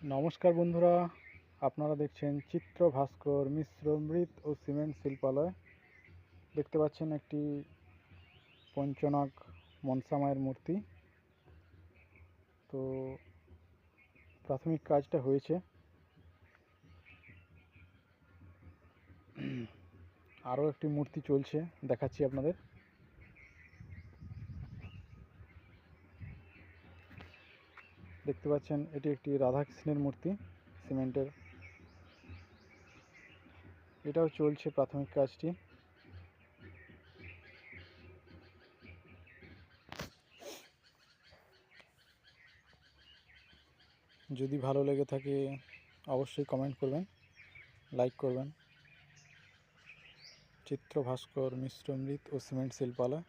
নমস্কার বন্ধুরা, আপনারা দেখছেন চিত্র ভাস্কর মিশ্র মৃৎ ও সিমেন্ট শিল্পালয়। দেখতে পাচ্ছেন একটি পঞ্চনাগ মনসা মায়ের মূর্তি। তো প্রাথমিক কাজটা হয়েছে, আরও একটি মূর্তি চলছে, দেখাচ্ছি আপনাদের। দেখতে পাচ্ছেন এটি একটি রাধাকৃষ্ণের মূর্তি সিমেন্টের। এটাও চলছে প্রাথমিক কাজটি। যদি ভালো লেগে থাকে অবশ্যই কমেন্ট করবেন, লাইক করবেন। চিত্র ভাস্কর মিশ্র মৃৎ ও সিমেন্ট শিল্পালয়।